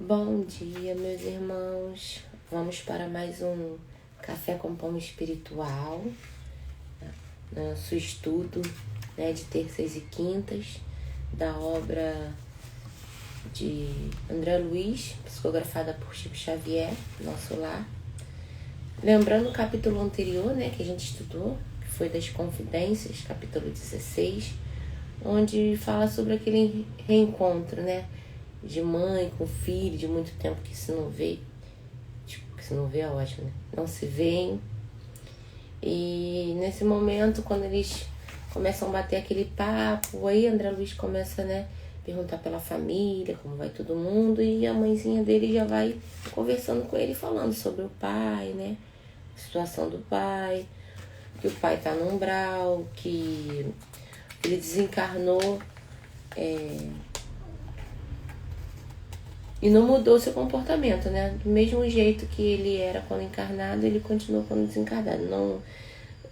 Bom dia, meus irmãos. Vamos para mais um Café com Pão Espiritual, nosso estudo, de terças e quintas, da obra de André Luiz, psicografada por Chico Xavier, Nosso Lar. Lembrando o capítulo anterior, que a gente estudou, que foi das Confidências, capítulo 16, onde fala sobre aquele reencontro, de mãe com filho, de muito tempo que se não vê. Que se não vê é ótimo, Não se veem. E nesse momento, quando eles começam a bater aquele papo, aí André Luiz começa, perguntar pela família, como vai todo mundo, e a mãezinha dele já vai conversando com ele, falando sobre o pai, a situação do pai, que o pai tá no umbral, que ele desencarnou, e não mudou seu comportamento, Do mesmo jeito que ele era quando encarnado, ele continuou quando desencarnado.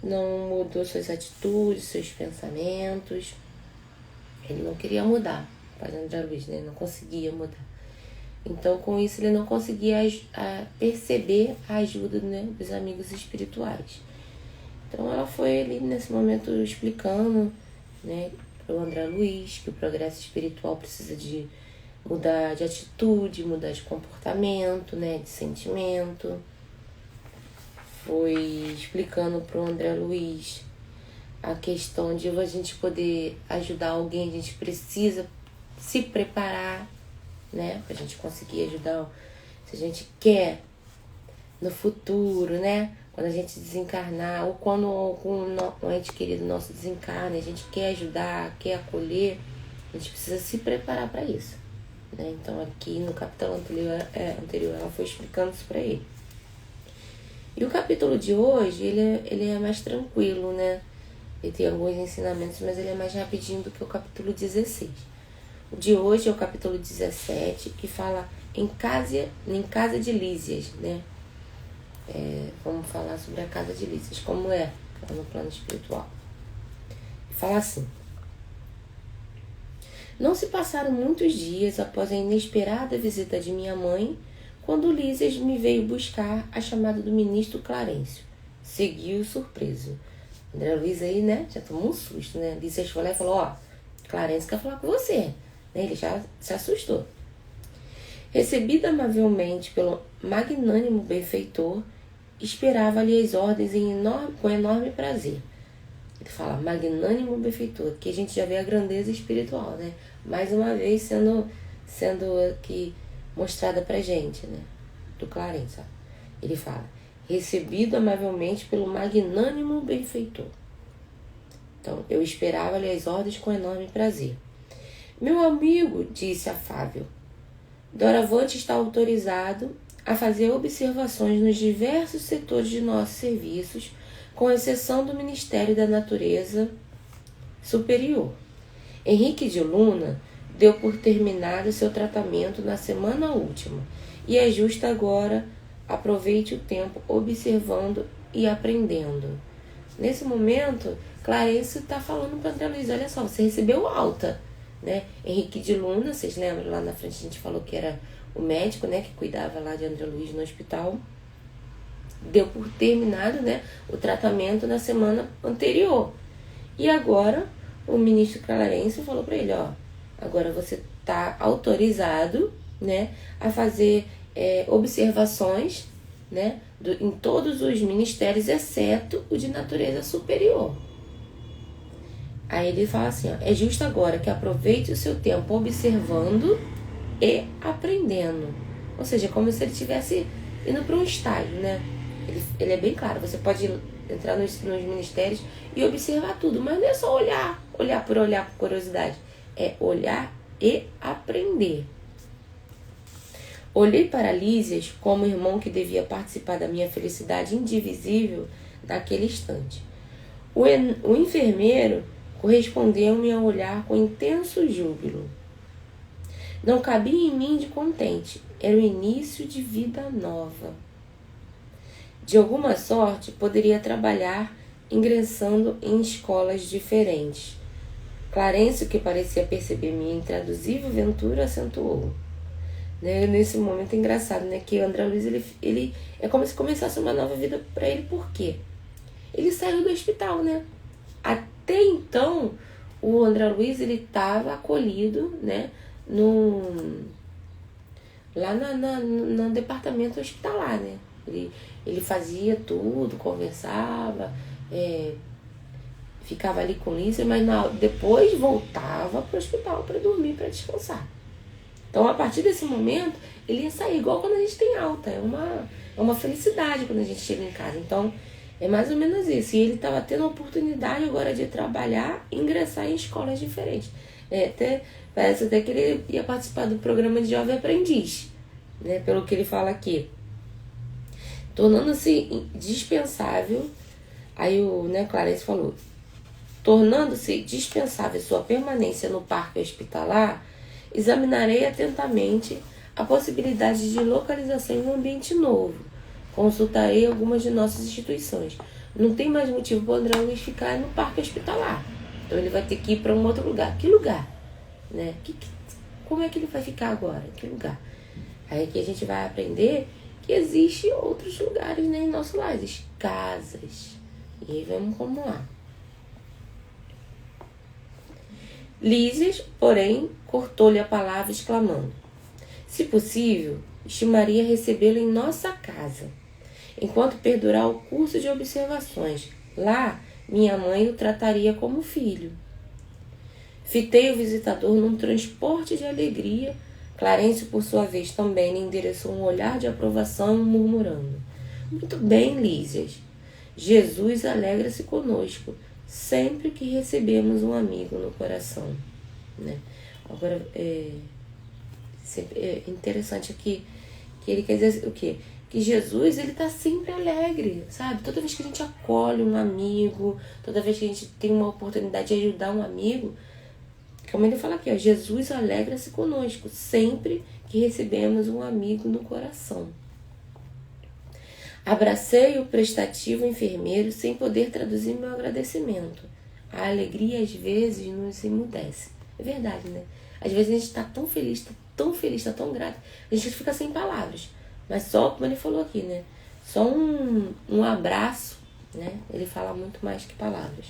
Não mudou suas atitudes, seus pensamentos. Ele não queria mudar, o pai André Luiz, não conseguia mudar. Então, com isso, ele não conseguia perceber a ajuda dos amigos espirituais. Então, ela foi ali, nesse momento, explicando, para o André Luiz, que o progresso espiritual precisa de mudar de atitude, mudar de comportamento, de sentimento. Foi explicando para o André Luiz a questão de a gente poder ajudar alguém, a gente precisa se preparar, para a gente conseguir ajudar. Se a gente quer no futuro, quando a gente desencarnar, ou quando um ente querido nosso desencarna, a gente quer ajudar, quer acolher, a gente precisa se preparar para isso. Então aqui no capítulo anterior ela foi explicando isso para ele. E o capítulo de hoje, ele é mais tranquilo, Ele tem alguns ensinamentos, mas ele é mais rapidinho do que o capítulo 16. O de hoje é o capítulo 17, que fala em casa de Lísias, Vamos falar sobre a casa de Lísias, como é no plano espiritual. Fala assim: não se passaram muitos dias após a inesperada visita de minha mãe, quando Lísias me veio buscar a chamada do ministro Clarencio. Seguiu surpreso. André Luiz aí, já tomou um susto, Lísias foi lá e falou: Clarencio quer falar com você. Ele já se assustou. Recebida amavelmente pelo magnânimo benfeitor, esperava-lhe as ordens com enorme prazer. Ele fala magnânimo benfeitor, que a gente já vê a grandeza espiritual, Mais uma vez sendo aqui mostrada pra gente, do Clarencio. Ele fala: recebido amavelmente pelo magnânimo benfeitor. Então, eu esperava-lhe as ordens com enorme prazer. Meu amigo, disse afável, doravante está autorizado a fazer observações nos diversos setores de nossos serviços, com exceção do Ministério da Natureza Superior. Henrique de Luna deu por terminado seu tratamento na semana última, e é justo agora aproveite o tempo observando e aprendendo. Nesse momento, Clarencio está falando para André Luiz: olha só, você recebeu alta, Henrique de Luna, vocês lembram, lá na frente a gente falou que era o médico, que cuidava lá de André Luiz no hospital, deu por terminado, o tratamento na semana anterior. E agora o ministro Clarencio falou para ele: agora você está autorizado, a fazer observações, em todos os ministérios, exceto o de natureza superior. Aí ele fala assim: é justo agora que aproveite o seu tempo observando e aprendendo. Ou seja, como se ele estivesse indo para um estágio, Ele é bem claro: você pode entrar nos ministérios e observar tudo, mas não é só olhar por curiosidade, é olhar e aprender. Olhei para Lísias como irmão que devia participar da minha felicidade indivisível naquele instante. O enfermeiro correspondeu-me ao olhar com intenso júbilo. Não cabia em mim de contente, era o início de vida nova. De alguma sorte, poderia trabalhar ingressando em escolas diferentes. Clarencio, que parecia perceber minha intraduzível ventura, acentuou: né? Nesse momento é engraçado, né? Que o André Luiz, ele é como se começasse uma nova vida para ele. Por quê? Ele saiu do hospital, né? Até então, o André Luiz, ele estava acolhido, né? Lá no departamento hospitalar, né? Ele fazia tudo, conversava, ficava ali com Lícia, mas depois voltava para o hospital para dormir, para descansar. Então, a partir desse momento, ele ia sair igual quando a gente tem alta. É uma felicidade quando a gente chega em casa. Então, é mais ou menos isso. E ele estava tendo a oportunidade agora de trabalhar e ingressar em escolas diferentes. Parece até que ele ia participar do programa de Jovem Aprendiz, né? Pelo que ele fala aqui. Tornando-se dispensável, aí Clarence falou, tornando-se dispensável sua permanência no parque hospitalar, examinarei atentamente a possibilidade de localização em um ambiente novo. Consultarei algumas de nossas instituições. Não tem mais motivo para o André Luiz ficar no parque hospitalar. Então ele vai ter que ir para um outro lugar. Que lugar? Né? Como é que ele vai ficar agora? Que lugar? Aí aqui a gente vai aprender que existem outros lugares, né, em nosso lar. Existem casas. E aí vamos lá. Lísias, porém, cortou-lhe a palavra, exclamando: se possível, estimaria recebê-lo em nossa casa, enquanto perdurar o curso de observações. Lá, minha mãe o trataria como filho. Fitei o visitador num transporte de alegria. Clarence, por sua vez, também lhe endereçou um olhar de aprovação, murmurando: muito bem, Lísias. Jesus alegra-se conosco sempre que recebemos um amigo no coração, né? Agora, é interessante aqui que ele quer dizer o quê? Que Jesus, ele tá sempre alegre, sabe? Toda vez que a gente acolhe um amigo, toda vez que a gente tem uma oportunidade de ajudar um amigo, como ele fala aqui, ó, Jesus alegra-se conosco sempre que recebemos um amigo no coração. Abracei o prestativo enfermeiro sem poder traduzir meu agradecimento. A alegria às vezes nos emudece. É verdade, né? Às vezes a gente está tão feliz, está tão grato, a gente fica sem palavras. Mas só, como ele falou aqui, né? Só um abraço, né? Ele fala muito mais que palavras.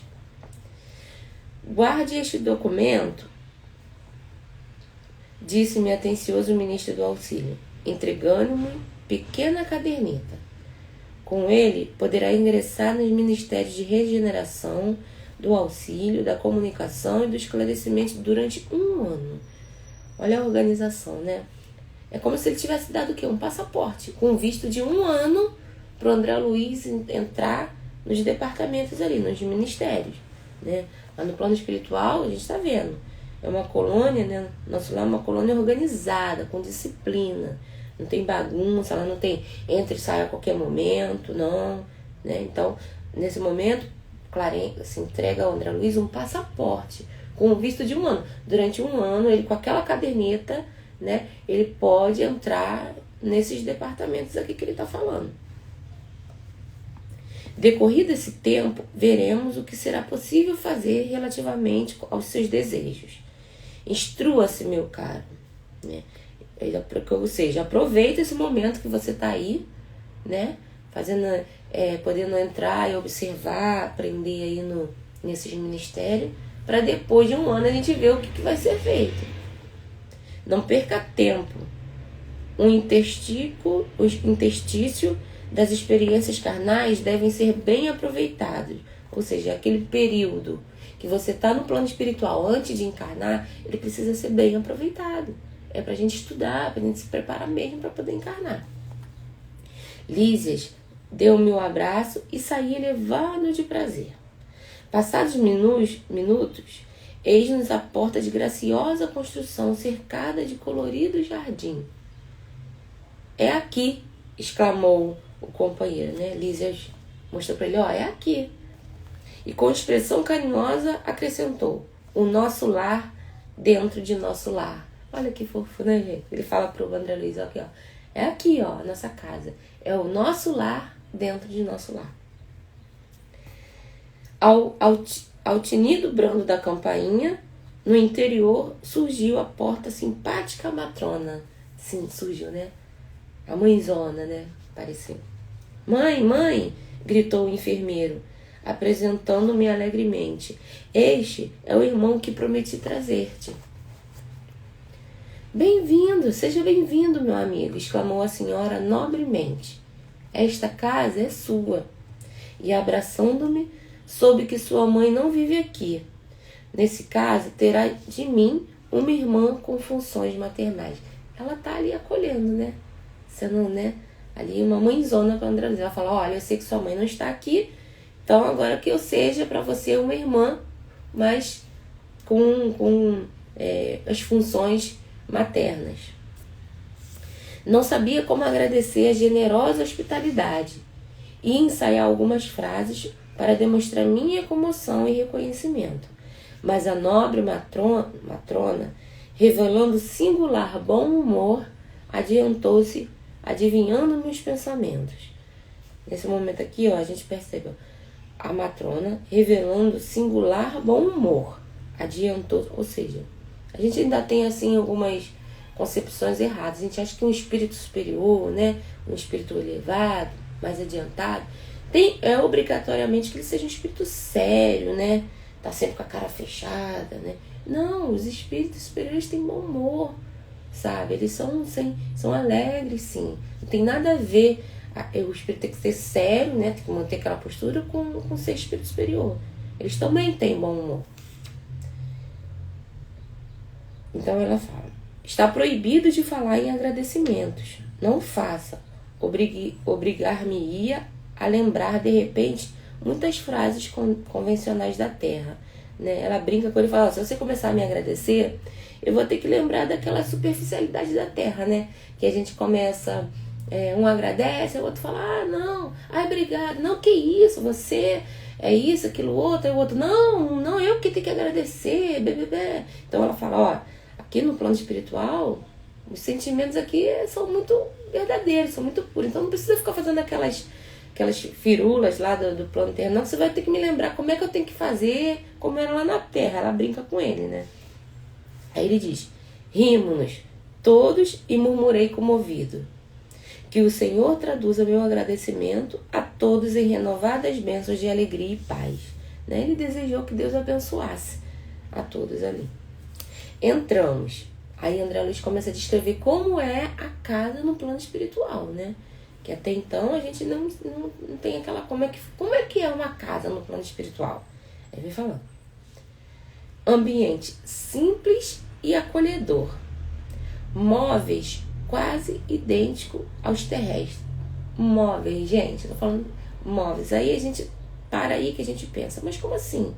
Guarde este documento, disse-me atencioso o ministro do auxílio, entregando-me pequena caderneta. Com ele, poderá ingressar nos ministérios de regeneração, do auxílio, da comunicação e do esclarecimento durante 1 ano. Olha a organização, né? É como se ele tivesse dado o quê? Um passaporte, com visto de 1 ano para o André Luiz entrar nos departamentos ali, nos ministérios, né? Lá no plano espiritual, a gente está vendo. É uma colônia, né? Nosso lar é uma colônia organizada, com disciplina. Não tem bagunça, ela não tem entra e sai a qualquer momento, não, né? Então, nesse momento, Clarence se entrega ao André Luiz um passaporte com visto de 1 ano. Durante 1 ano, ele com aquela caderneta, né, ele pode entrar nesses departamentos aqui que ele está falando. Decorrido esse tempo, veremos o que será possível fazer relativamente aos seus desejos. Instrua-se, meu caro, né? Ou seja, aproveita esse momento que você está aí, né? Podendo entrar e observar, aprender aí nesses ministérios, para depois de 1 ano a gente ver o que vai ser feito. Não perca tempo. O interstício das experiências carnais devem ser bem aproveitados. Ou seja, aquele período que você está no plano espiritual antes de encarnar, ele precisa ser bem aproveitado. É pra gente estudar, pra gente se preparar mesmo para poder encarnar. Lísias deu-me um abraço e saí elevado de prazer. Passados minutos, eis-nos a porta de graciosa construção cercada de colorido jardim. É aqui, exclamou o companheiro, né? Lísias mostrou para ele, é aqui. E com expressão carinhosa acrescentou, o nosso lar dentro de nosso lar. Olha que fofo, né, gente? Ele fala pro André Luiz, aqui, é aqui, a nossa casa. É o nosso lar dentro de nosso lar. Ao tinido brando da campainha, no interior surgiu a porta simpática matrona. Sim, surgiu, né? A mãezona, né? Apareceu. Mãe, mãe! Gritou o enfermeiro, apresentando-me alegremente. Este é o irmão que prometi trazer-te. Bem-vindo, seja bem-vindo, meu amigo, exclamou a senhora nobremente. Esta casa é sua. E abraçando-me, soube que sua mãe não vive aqui. Nesse caso, terá de mim uma irmã com funções maternais. Ela está ali acolhendo, né? Sendo, né? Ali uma mãezona para André Luiz. Ela fala, olha, eu sei que sua mãe não está aqui, então agora que eu seja para você uma irmã, mas com as funções maternas. Não sabia como agradecer a generosa hospitalidade e ensaiar algumas frases para demonstrar minha comoção e reconhecimento. Mas a nobre matrona, revelando singular bom humor, adiantou-se, adivinhando meus pensamentos. Nesse momento aqui, ó, a gente percebe, ó, a matrona revelando singular bom humor, adiantou, ou seja, a gente ainda tem assim algumas concepções erradas. A gente acha que um espírito superior, né, um espírito elevado, mais adiantado, é obrigatoriamente que ele seja um espírito sério, né? Tá sempre com a cara fechada, né? Não, os espíritos superiores têm bom humor, sabe? Eles são alegres, sim. Não tem nada a ver. O espírito tem que ser sério, né? Tem que manter aquela postura com ser espírito superior. Eles também têm bom humor. Então ela fala: está proibido de falar em agradecimentos. Não faça. Obrigar-me-ia a lembrar de repente muitas frases convencionais da Terra, né? Ela brinca com ele e fala: se você começar a me agradecer, eu vou ter que lembrar daquela superficialidade da Terra, né? Que a gente começa, um agradece, o outro fala, não, obrigado, não, que isso, você é isso, aquilo outro, o outro, não, eu que tenho que agradecer, bebê. Então ela fala, ó, aqui no plano espiritual, os sentimentos aqui são muito verdadeiros, são muito puros, então não precisa ficar fazendo aquelas firulas lá do plano terreno, não, você vai ter que me lembrar como é que eu tenho que fazer, como era lá na Terra. Ela brinca com ele, né? Aí ele diz: rimo-nos todos e murmurei comovido. Que o Senhor traduza meu agradecimento a todos em renovadas bênçãos de alegria e paz. Né? Ele desejou que Deus abençoasse a todos ali. Entramos. Aí André Luiz começa a descrever como é a casa no plano espiritual, né? Que até então a gente não tem aquela... Como é que é uma casa no plano espiritual? Aí vem falando. Ambiente simples e acolhedor. Móveis quase idêntico aos terrestres. Móveis, gente, eu tô falando móveis. Aí a gente para aí que a gente pensa, mas como assim?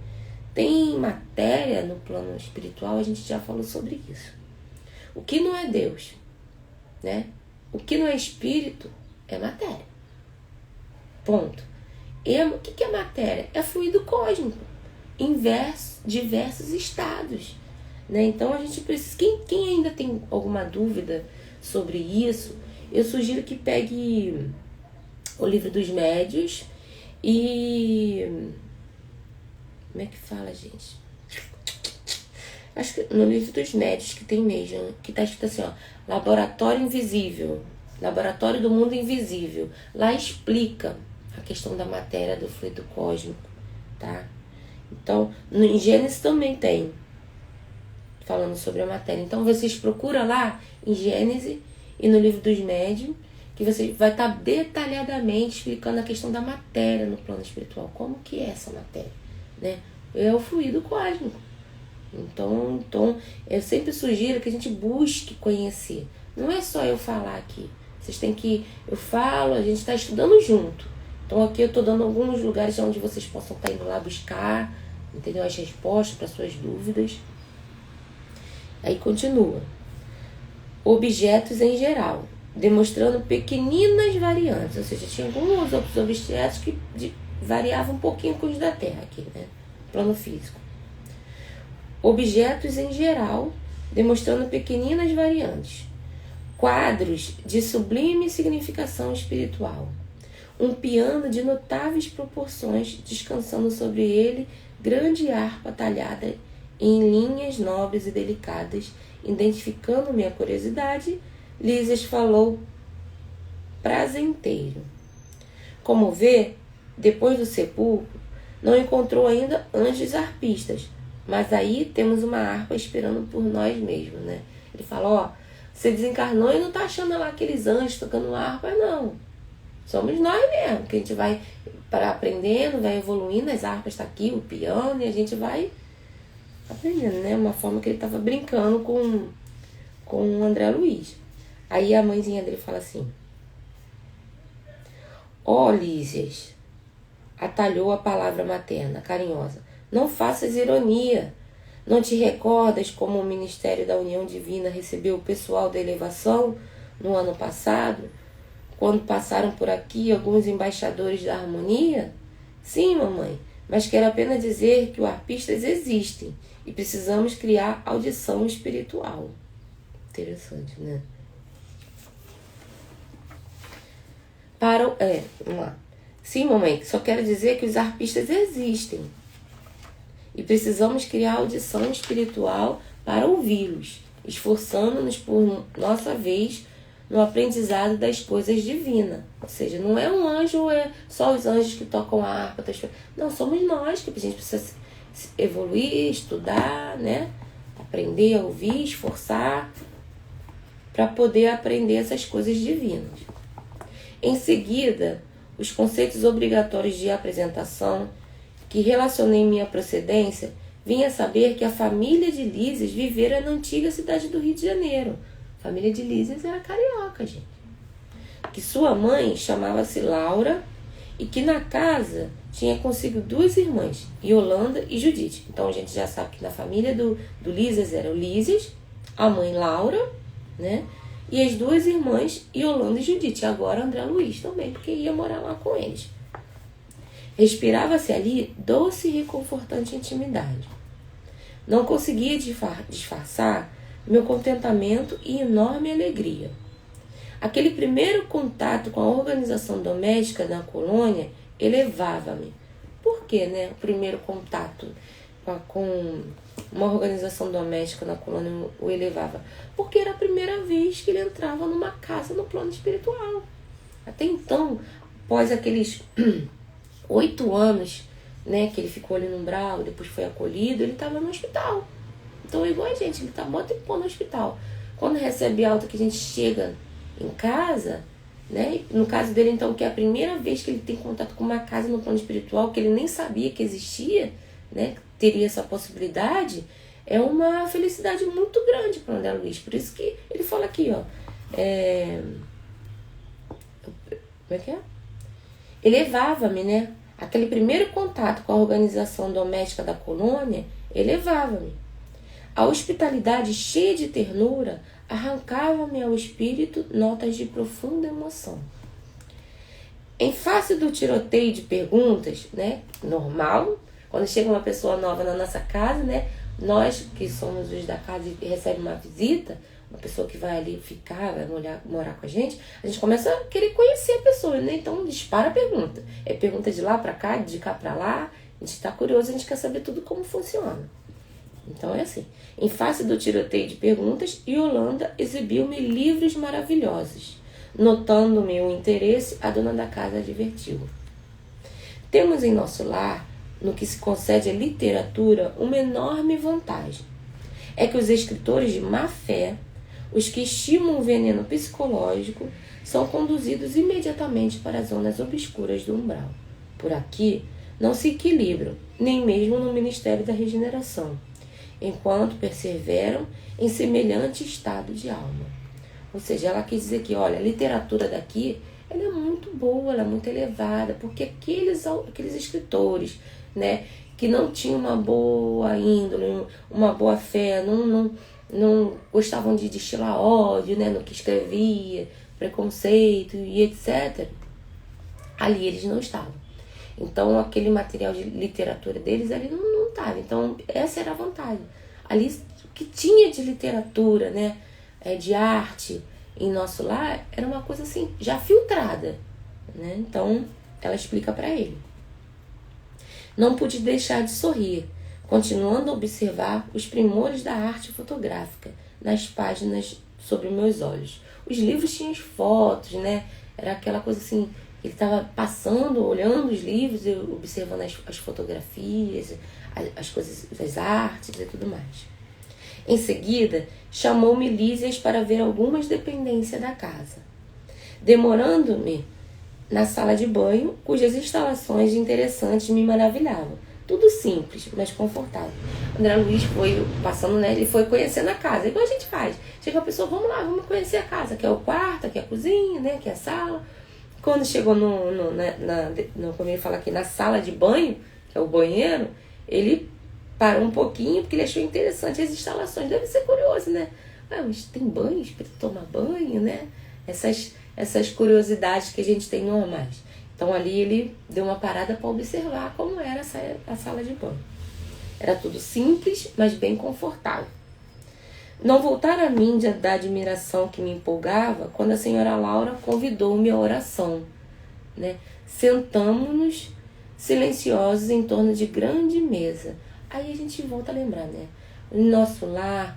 Tem matéria no plano espiritual? A gente já falou sobre isso. O que não é Deus, né? O que não é espírito é matéria. Ponto. E o que é matéria? É fluido cósmico em diversos estados, né? Então a gente precisa... Quem ainda tem alguma dúvida sobre isso, eu sugiro que pegue o Livro dos Médiuns e... Como é que fala, gente? Acho que no Livro dos Médiuns que tem mesmo, que tá escrito assim, ó, Laboratório Invisível, Laboratório do Mundo Invisível. Lá explica a questão da matéria, do fluido cósmico, tá? Então, em Gênesis também tem, falando sobre a matéria. Então, vocês procuram lá em Gênesis e no Livro dos Médiuns, que você vai estar detalhadamente explicando a questão da matéria no plano espiritual. Como que é essa matéria, né? É o fluido cósmico. Então, eu sempre sugiro que a gente busque conhecer. Não é só eu falar aqui. Vocês têm que... Eu falo, a gente está estudando junto. Então, aqui eu estou dando alguns lugares onde vocês possam estar indo lá buscar, entendeu? As respostas para suas dúvidas. Aí continua. Objetos em geral, demonstrando pequeninas variantes. Ou seja, tinha alguns outros objetos que variavam um pouquinho com os da Terra aqui, né? Plano físico. Objetos em geral, demonstrando pequeninas variantes. Quadros de sublime significação espiritual. Um piano de notáveis proporções, descansando sobre ele grande harpa talhada em linhas nobres e delicadas, identificando minha curiosidade, Lísias falou prazenteiro. Como vê, depois do sepulcro, não encontrou ainda anjos arpistas, mas aí temos uma harpa esperando por nós mesmos, né? Ele fala, ó, você desencarnou e não tá achando lá aqueles anjos tocando harpa, não. Somos nós mesmo, que a gente vai aprendendo, vai evoluindo, as harpas tá aqui, o piano, e a gente vai aprendendo, né? Uma forma que ele tava brincando com o André Luiz. Aí a mãezinha dele fala assim, ó, Lísias, atalhou a palavra materna, carinhosa, não faças ironia. Não te recordas como o Ministério da União Divina recebeu o pessoal da elevação no ano passado, quando passaram por aqui alguns embaixadores da harmonia? Sim, mamãe, mas quero apenas dizer que os arpistas existem e precisamos criar audição espiritual. Interessante, né? Vamos lá. Sim, mamãe, só quero dizer que os arpistas existem e precisamos criar audição espiritual para ouvi-los, esforçando-nos por nossa vez no aprendizado das coisas divinas. Ou seja, não é um anjo, é só os anjos que tocam a harpa. Não, somos nós que a gente precisa evoluir, estudar, né? Aprender a ouvir, esforçar para poder aprender essas coisas divinas. Em seguida, os conceitos obrigatórios de apresentação, que relacionei minha procedência, vim a saber que a família de Lísias vivera na antiga cidade do Rio de Janeiro. A família de Lísias era carioca, gente. Que sua mãe chamava-se Laura e que na casa tinha consigo 2 irmãs, Yolanda e Judite. Então a gente já sabe que na família do Lísias era o Lísias, a mãe Laura, né? E as 2 irmãs, Yolanda e Judite. Agora André Luiz também, porque ia morar lá com eles. Respirava-se ali doce e reconfortante intimidade. Não conseguia disfarçar meu contentamento e enorme alegria. Aquele primeiro contato com a organização doméstica na colônia elevava-me. Por que, né? O primeiro contato com uma organização doméstica na colônia o elevava? Porque era a primeira vez que ele entrava numa casa no plano espiritual. Até então, após aqueles 8 anos, né, que ele ficou ali no umbral, depois foi acolhido, ele estava no hospital. Então, igual a gente, ele está mó tempo no hospital. Quando recebe alta, que a gente chega em casa, né, no caso dele, então, que é a primeira vez que ele tem contato com uma casa no plano espiritual, que ele nem sabia que existia, né, teria essa possibilidade, é uma felicidade muito grande para o André Luiz. Por isso que ele fala aqui, ó, como é que é? Elevava-me, né? Aquele primeiro contato com a organização doméstica da colônia elevava-me. A hospitalidade cheia de ternura arrancava-me ao espírito notas de profunda emoção. Em face do tiroteio de perguntas, né? Normal, quando chega uma pessoa nova na nossa casa, né? Nós que somos os da casa e recebe uma visita, uma pessoa que vai ali ficar, vai morar com a gente começa a querer conhecer a pessoa, né? Então dispara a pergunta. É pergunta de lá pra cá, de cá pra lá. A gente tá curioso, a gente quer saber tudo como funciona. Então é assim. Em face do tiroteio de perguntas, Yolanda exibiu-me livros maravilhosos. Notando meu interesse, a dona da casa advertiu. Temos em nosso lar, no que se concede à literatura, uma enorme vantagem. É que os escritores de má fé, os que estimam o veneno psicológico, são conduzidos imediatamente para as zonas obscuras do umbral. Por aqui, não se equilibram, nem mesmo no Ministério da Regeneração, enquanto perseveram em semelhante estado de alma. Ou seja, ela quis dizer que, olha, a literatura daqui, ela é muito boa, ela é muito elevada, porque aqueles escritores, né, que não tinham uma boa índole, uma boa fé, não gostavam de destilar ódio, né, no que escrevia, preconceito e etc. Ali eles não estavam. Então, aquele material de literatura deles ali não estava. Então, essa era a vantagem. Ali, o que tinha de literatura, né, de arte em nosso lar, era uma coisa assim, já filtrada, né? Então, ela explica para ele. Não pude deixar de sorrir, continuando a observar os primores da arte fotográfica nas páginas sobre meus olhos. Os livros tinham as fotos, né? Era aquela coisa assim, ele estava passando, olhando os livros, eu observando as fotografias, as coisas, as artes e tudo mais. Em seguida, chamou-me Lísias para ver algumas dependências da casa, demorando-me na sala de banho, cujas instalações interessantes me maravilhavam. Tudo simples, mas confortável. André Luiz foi passando, né? Ele foi conhecendo a casa. Igual a gente faz. Chega a pessoa, vamos lá, vamos conhecer a casa. Aqui é o quarto, aqui é a cozinha, né? Aqui é a sala. Quando chegou como ele fala aqui, na sala de banho, que é o banheiro, ele parou um pouquinho, porque ele achou interessante as instalações. Deve ser curioso, né? Mas tem banho, para tomar banho, né? Essas curiosidades que a gente tem normais. Então ali ele deu uma parada para observar como era a sala de banho. Era tudo simples, mas bem confortável. Não voltara a mim da admiração que me empolgava quando a senhora Laura convidou-me à oração, né? Sentamo-nos silenciosos em torno de grande mesa. Aí a gente volta a lembrar, né? O nosso lar,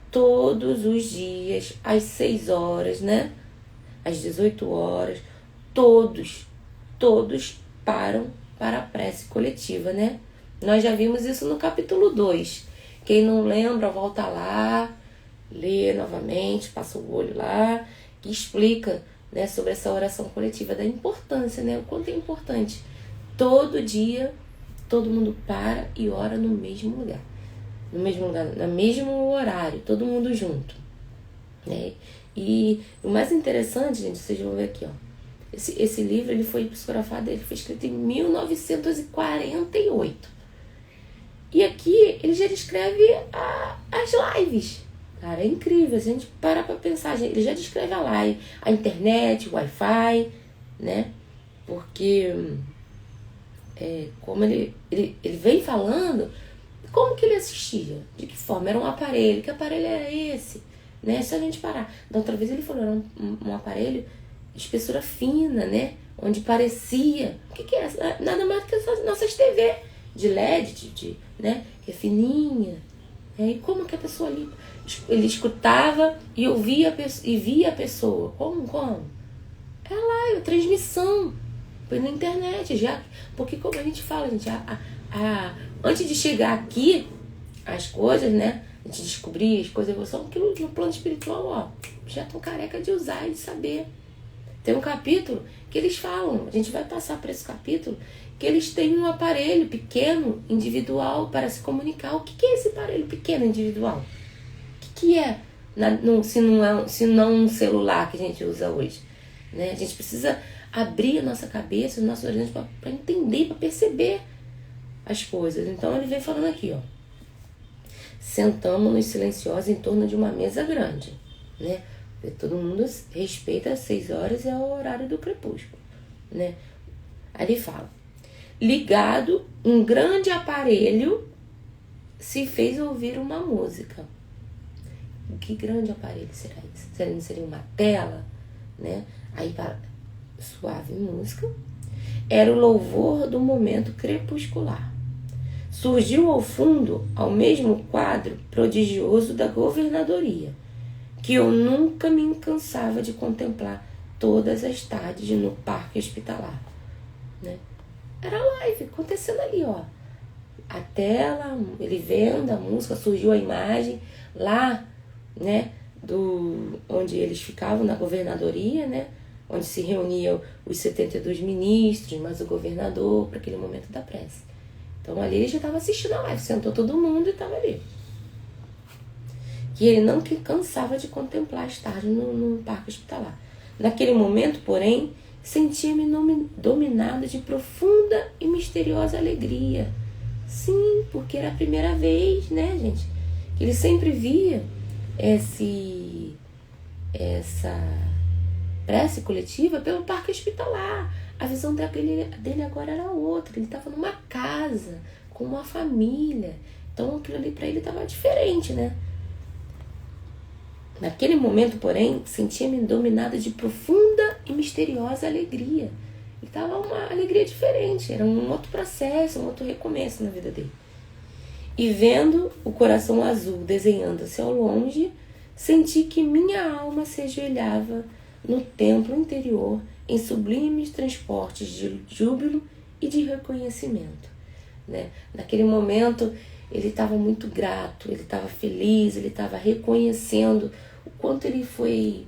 todos os dias, às 6 horas, né? Às 18 horas, todos param para a prece coletiva, né? Nós já vimos isso no capítulo 2. Quem não lembra, volta lá, lê novamente, passa o olho lá, que explica, né, sobre essa oração coletiva, da importância, né? O quanto é importante. Todo dia, todo mundo para e ora no mesmo lugar. No mesmo horário, todo mundo junto, né? E o mais interessante, gente, vocês vão ver aqui, ó. Esse livro, ele foi psicografado, ele foi escrito em 1948. E aqui ele já descreve as lives. Cara, é incrível. Se a gente parar pra pensar, ele já descreve a live, a internet, o Wi-Fi, né? Porque como ele vem falando, como que ele assistia? De que forma? Era um aparelho. Que aparelho era esse? Né? Se a gente parar. Da outra vez ele falou, era um aparelho de espessura fina, né? Onde parecia... O que é? Nada mais do que as nossas TV de LED, né? Que é fininha. E como que a pessoa ali... Ele escutava e ouvia e via a pessoa. Como? É lá, a transmissão. Foi na internet já. Porque como a gente fala, gente, antes de chegar aqui, as coisas, né? A gente descobrir as coisas, evolução, porque no plano espiritual, ó, já estão careca de usar e de saber. Tem um capítulo que eles falam, a gente vai passar por esse capítulo, que eles têm um aparelho pequeno, individual, para se comunicar. O que é esse aparelho pequeno, individual? O que é? Se não um celular que a gente usa hoje, né? A gente precisa abrir a nossa cabeça, os nossos olhos para entender, para perceber as coisas. Então ele vem falando aqui, ó. Sentamos-nos silenciosos em torno de uma mesa grande, né? Todo mundo respeita as 6 horas, é o horário do crepúsculo, né? Aí ele fala, ligado um grande aparelho se fez ouvir uma música. Que grande aparelho será isso? Seria uma tela, né? Aí para suave música. Era o louvor do momento crepuscular. Surgiu ao fundo, ao mesmo quadro prodigioso da governadoria, que eu nunca me cansava de contemplar todas as tardes no parque hospitalar, né? Era live acontecendo ali, ó. A tela, ele vendo a música, surgiu a imagem lá, né? Onde eles ficavam na governadoria, né? Onde se reuniam os 72 ministros, mais o governador, para aquele momento da prece. Então ali ele já estava assistindo a live, sentou todo mundo e estava ali. Que ele não cansava de contemplar as tardes no parque hospitalar. Naquele momento, porém, sentia-me dominado de profunda e misteriosa alegria. Sim, porque era a primeira vez, né, gente? Que ele sempre via essa prece coletiva pelo parque hospitalar. A visão dele agora era outra. Ele estava numa casa, com uma família. Então aquilo ali para ele estava diferente, né? Naquele momento, porém, sentia-me dominada de profunda e misteriosa alegria. E estava uma alegria diferente. Era um outro processo, um outro recomeço na vida dele. E vendo o coração azul desenhando-se ao longe, senti que minha alma se ajoelhava no templo interior em sublimes transportes de júbilo e de reconhecimento, né? Naquele momento ele estava muito grato, ele estava feliz, ele estava reconhecendo o quanto ele foi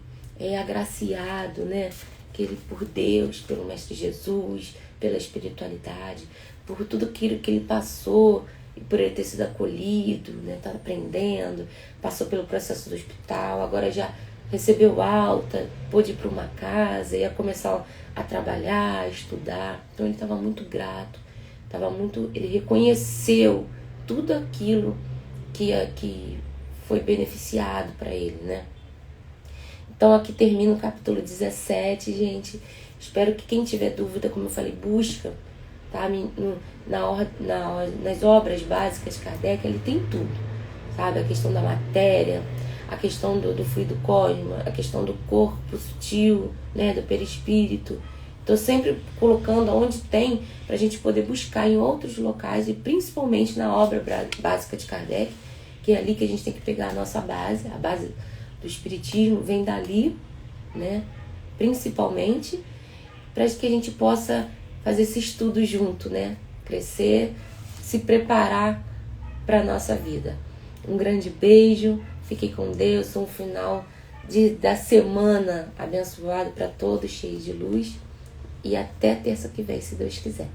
agraciado, né? Que ele, por Deus, pelo Mestre Jesus, pela espiritualidade, por tudo aquilo que ele passou, e por ele ter sido acolhido, né? Tá aprendendo, passou pelo processo do hospital, agora já recebeu alta, pôde ir para uma casa, ia começar a trabalhar, a estudar. Então ele estava muito grato, ele reconheceu tudo aquilo que foi beneficiado para ele, né? Então aqui termina o capítulo 17, gente. Espero que quem tiver dúvida, como eu falei, busca, tá? Nas obras básicas de Kardec, ele tem tudo, sabe? A questão da matéria, a questão do fluido cósmico, a questão do corpo sutil, né? Do perispírito. Estou sempre colocando onde tem, para a gente poder buscar em outros locais, e principalmente na obra básica de Kardec, que é ali que a gente tem que pegar a nossa base, a base do espiritismo vem dali, né? Principalmente, para que a gente possa fazer esse estudo junto, né? Crescer, se preparar para a nossa vida. Um grande beijo, fique com Deus, um final da semana abençoado para todos, cheio de luz. E até terça que vem, se Deus quiser.